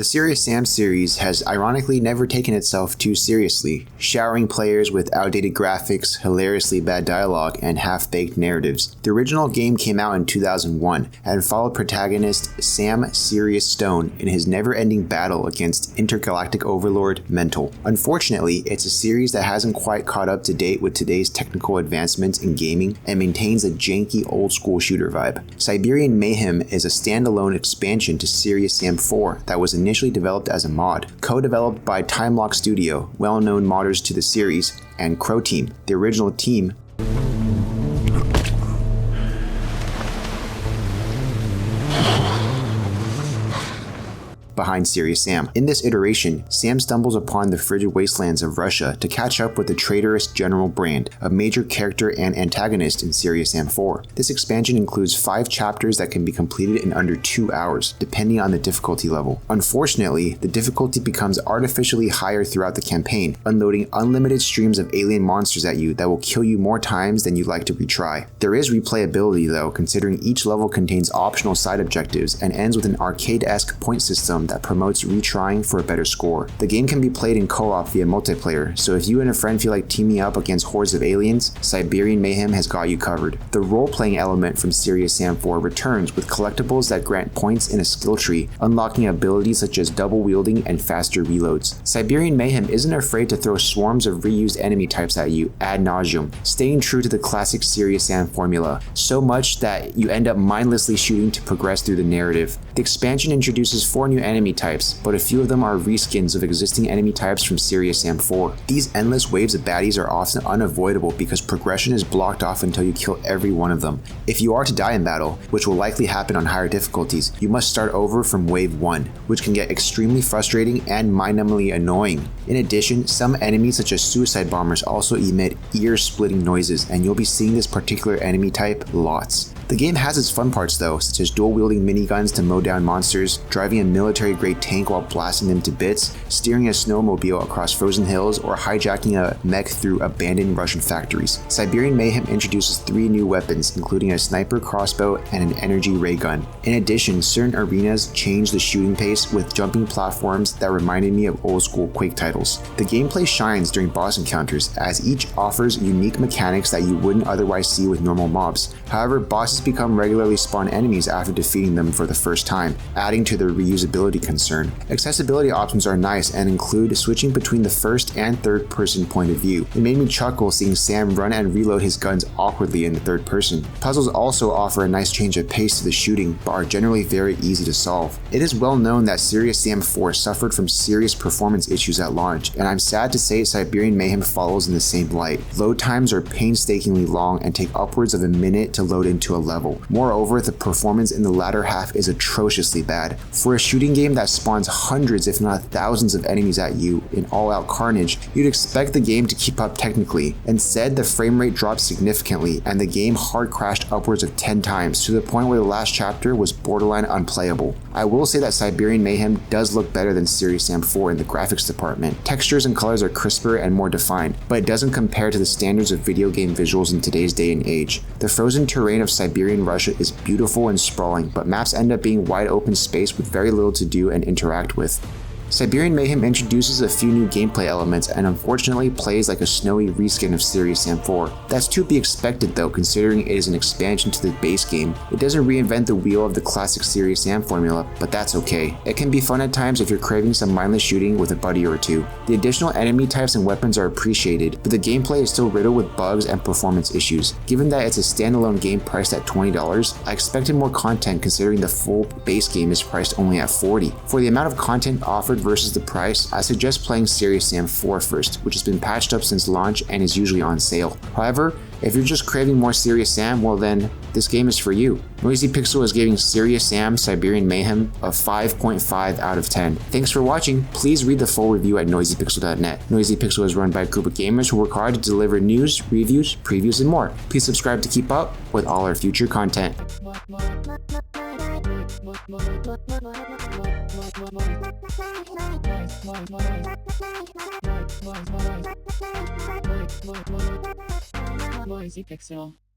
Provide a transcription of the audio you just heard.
The Serious Sam series has ironically never taken itself too seriously, showering players with outdated graphics, hilariously bad dialogue, and half-baked narratives. The original game came out in 2001 and followed protagonist Sam Serious Stone in his never-ending battle against intergalactic overlord Mental. Unfortunately, it's a series that hasn't quite caught up to date with today's technical advancements in gaming and maintains a janky old-school shooter vibe. Siberian Mayhem is a standalone expansion to Serious Sam 4 that was initially developed as a mod, co-developed by Timelock Studio, well-known modders to the series, and Crow Team, the original team behind Serious Sam. In this iteration, Sam stumbles upon the frigid wastelands of Russia to catch up with the traitorous General Brand, a major character and antagonist in Serious Sam 4. This expansion includes 5 chapters that can be completed in under 2 hours, depending on the difficulty level. Unfortunately, the difficulty becomes artificially higher throughout the campaign, unloading unlimited streams of alien monsters at you that will kill you more times than you'd like to retry. There is replayability though, considering each level contains optional side objectives and ends with an arcade-esque point system that promotes retrying for a better score. The game can be played in co-op via multiplayer, so if you and a friend feel like teaming up against hordes of aliens, Siberian Mayhem has got you covered. The role-playing element from Serious Sam 4 returns with collectibles that grant points in a skill tree, unlocking abilities such as double wielding and faster reloads. Siberian Mayhem isn't afraid to throw swarms of reused enemy types at you ad nauseum, staying true to the classic Serious Sam formula, so much that you end up mindlessly shooting to progress through the narrative. The expansion introduces 4 new enemy types, but a few of them are reskins of existing enemy types from Serious Sam 4. These endless waves of baddies are often unavoidable because progression is blocked off until you kill every one of them. If you are to die in battle, which will likely happen on higher difficulties, you must start over from wave 1, which can get extremely frustrating and mind-numbingly annoying. In addition, some enemies such as suicide bombers also emit ear-splitting noises, and you'll be seeing this particular enemy type lots. The game has its fun parts though, such as dual-wielding miniguns to mow down monsters, driving a military-grade tank while blasting them to bits, steering a snowmobile across frozen hills, or hijacking a mech through abandoned Russian factories. Siberian Mayhem introduces 3 new weapons, including a sniper crossbow and an energy ray gun. In addition, certain arenas change the shooting pace with jumping platforms that reminded me of old-school Quake titles. The gameplay shines during boss encounters, as each offers unique mechanics that you wouldn't otherwise see with normal mobs. However, bosses become regularly spawn enemies after defeating them for the first time, adding to their reusability concern. Accessibility options are nice and include switching between the first and third person point of view. It made me chuckle seeing Sam run and reload his guns awkwardly in the third person. Puzzles also offer a nice change of pace to the shooting, but are generally very easy to solve. It is well known that Serious Sam 4 suffered from serious performance issues at launch, and I'm sad to say Siberian Mayhem follows in the same light. Load times are painstakingly long and take upwards of a minute to load into a level. Moreover, the performance in the latter half is atrociously bad. For a shooting game that spawns hundreds if not thousands of enemies at you in all-out carnage, you'd expect the game to keep up technically. Instead, the frame rate dropped significantly and the game hard crashed upwards of 10 times to the point where the last chapter was borderline unplayable. I will say that Siberian Mayhem does look better than Serious Sam 4 in the graphics department. Textures and colors are crisper and more defined, but it doesn't compare to the standards of video game visuals in today's day and age. The frozen terrain of Siberian Russia is beautiful and sprawling, but maps end up being wide open space with very little to do and interact with. Siberian Mayhem introduces a few new gameplay elements and unfortunately plays like a snowy reskin of Serious Sam 4. That's to be expected though, considering it is an expansion to the base game. It doesn't reinvent the wheel of the classic Serious Sam formula, but that's okay. It can be fun at times if you're craving some mindless shooting with a buddy or two. The additional enemy types and weapons are appreciated, but the gameplay is still riddled with bugs and performance issues. Given that it's a standalone game priced at $20, I expected more content considering the full base game is priced only at $40. For the amount of content offered versus the price, I suggest playing Serious Sam 4 first, which has been patched up since launch and is usually on sale. However, if you're just craving more Serious Sam, well then, this game is for you. Noisy Pixel is giving Serious Sam Siberian Mayhem a 5.5 out of 10. Thanks for watching. Please read the full review at noisypixel.net. Noisy Pixel is run by a group of gamers who work hard to deliver news, reviews, previews, and more. Please subscribe to keep up with all our future content. Noisy Pixel.